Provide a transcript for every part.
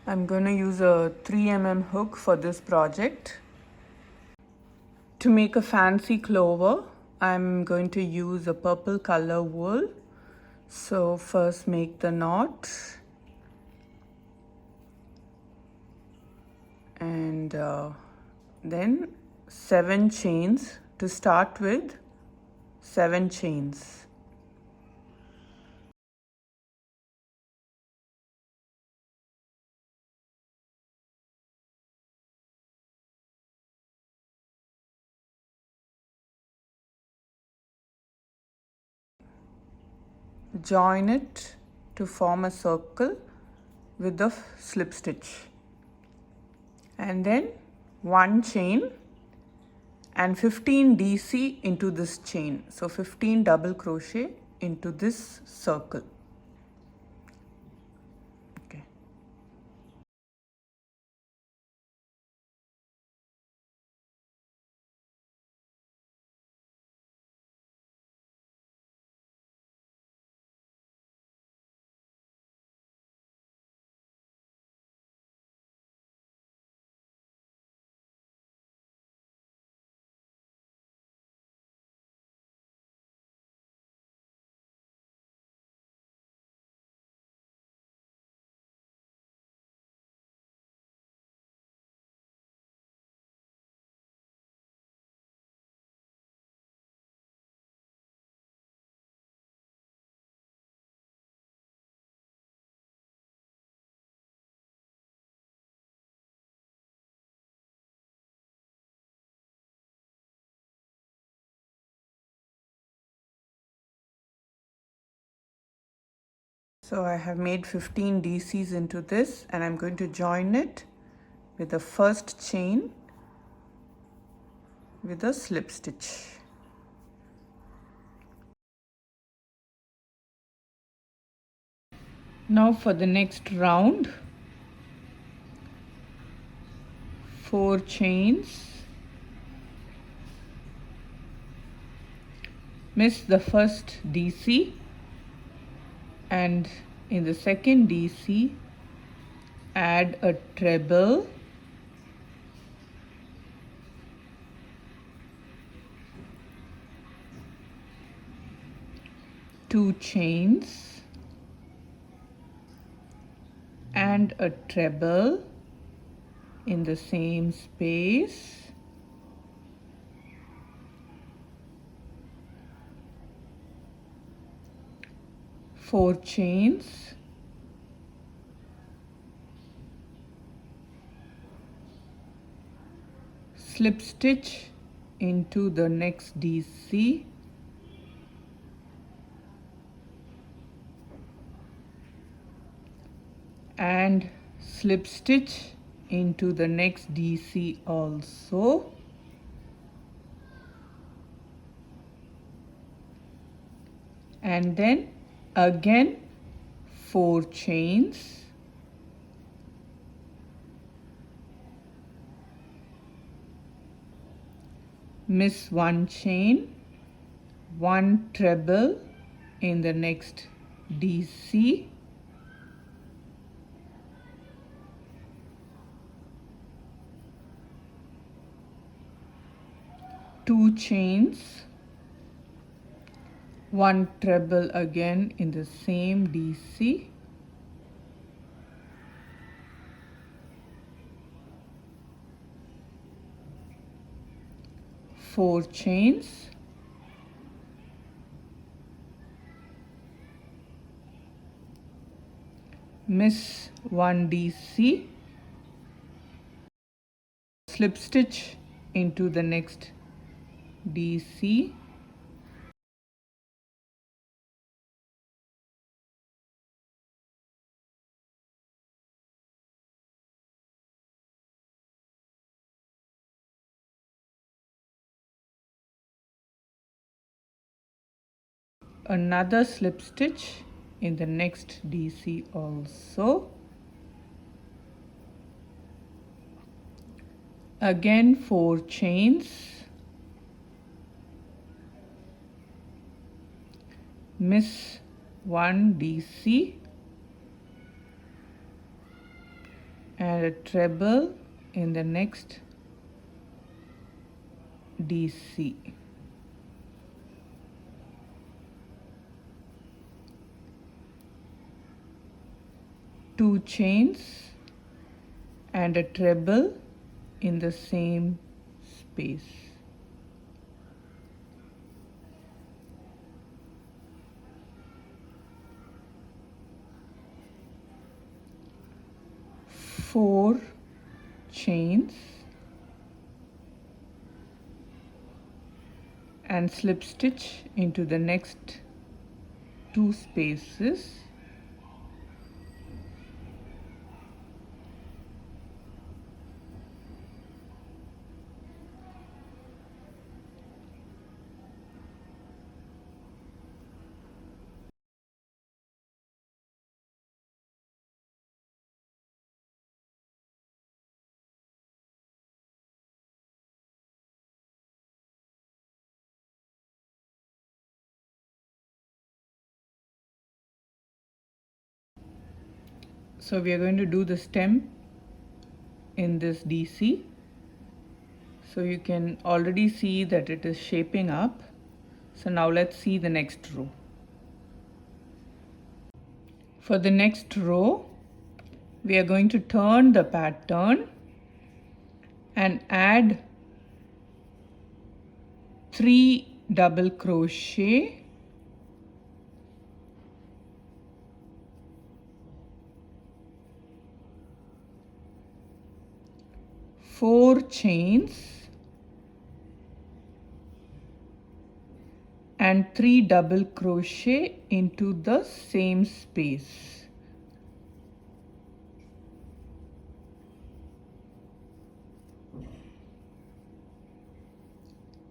I'm going to use a 3mm hook for this project. To make a fancy clover, I'm going to use a purple color wool. So first make the knot and then 7 chains to start with, 7 chains. Join it to form a circle with the slip stitch, and then 1 chain and 15 DC into this chain. So 15 double crochet into this circle. Okay. So I have made 15 DCs into this, and I'm going to join it with the first chain with a slip stitch. Now for the next round, 4 chains, miss the first DC, and in the second DC add a treble, two chains and a treble in the same space, four chains, slip stitch into the next DC, and slip stitch into the next DC also, and then again 4 chains, miss 1 chain, 1 treble in the next DC, two chains, 1 treble again in the same DC, four chains, miss 1 DC, slip stitch into the next DC, another slip stitch in the next DC also, again 4 chains, miss 1 DC, and a treble in the next DC. Two chains and a treble in the same space. Four chains and slip stitch into the next two spaces. So we are going to do the stem in this DC. So you can already see that it is shaping up. So now let's see the next row. For the next row, we are going to turn the pattern and add 3 double crochet, four chains and 3 double crochet into the same space.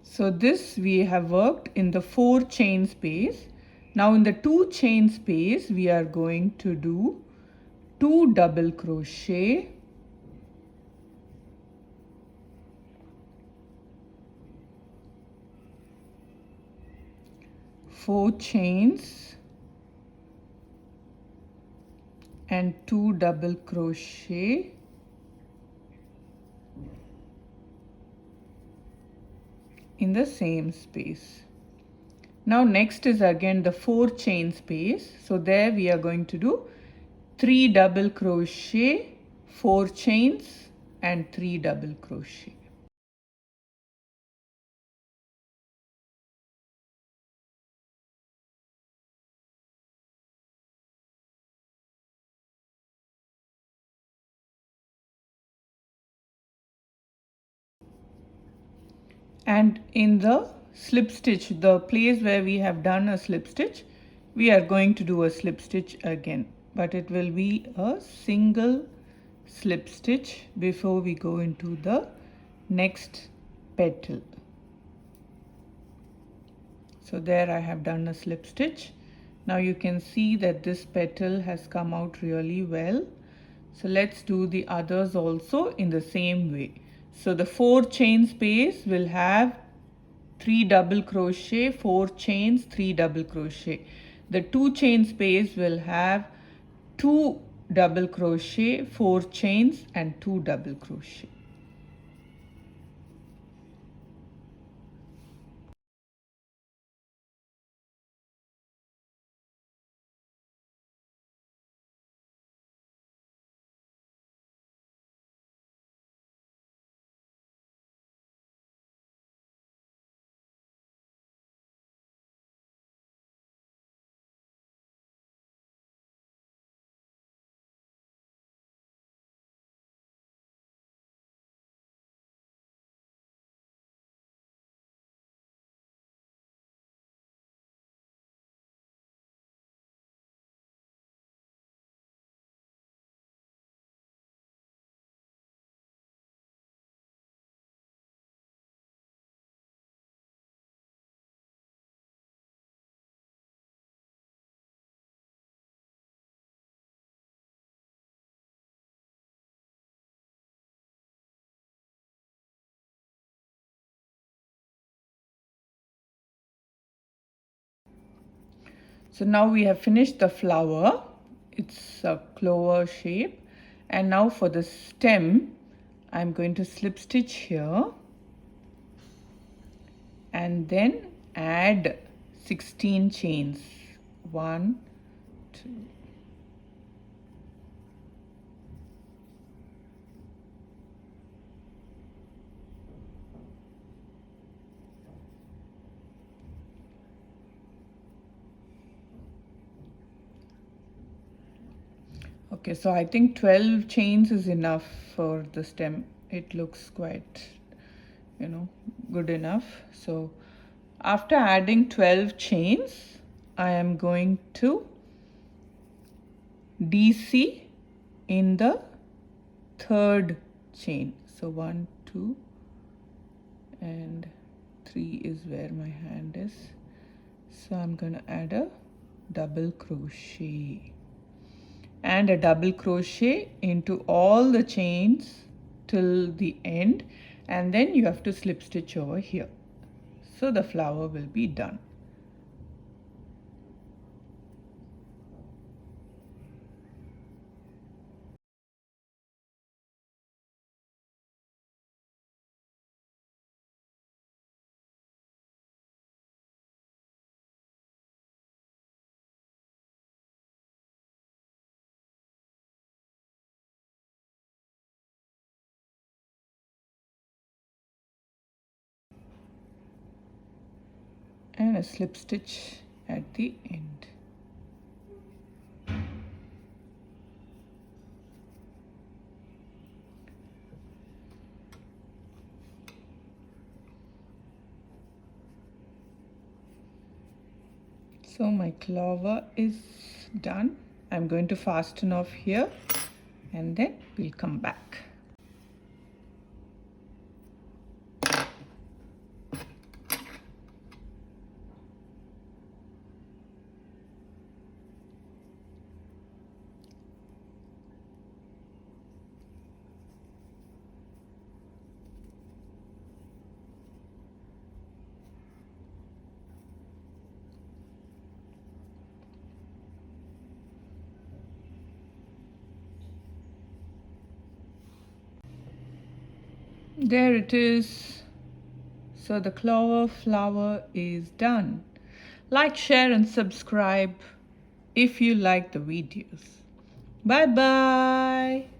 So this we have worked in the 4 chain space. Now in the 2 chain space we are going to do 2 double crochet, four chains and 2 double crochet, in the same space. Now next is again the 4 chain space. So there we are going to do 3 double crochet, 4 chains and 3 double crochet. And in the slip stitch, the place where we have done a slip stitch, we are going to do a slip stitch again, but it will be a single slip stitch before we go into the next petal. So there I have done a slip stitch. Now you can see that this petal has come out really well. So let's do the others also in the same way. So the 4 chain space will have 3 double crochet, 4 chains, 3 double crochet. The 2 chain space will have 2 double crochet, 4 chains and 2 double crochet. So now we have finished the flower. It's a clover shape, And now for the stem, I'm going to slip stitch here and then add 16 chains. 1, 2. Okay, so I think 12 chains is enough for the stem. It looks quite, good enough. So after adding 12 chains, I am going to DC in the third chain. So 1, 2, and 3 is where my hand is. So I'm going to add a double crochet and a double crochet into all the chains till the end, and then you have to slip stitch over here. So the flower will be done. And a slip stitch at the end. So my clover is done. I'm going to fasten off here and then we'll come back. There it is. So the clover flower is done. Like, share and subscribe if you like the videos. Bye bye.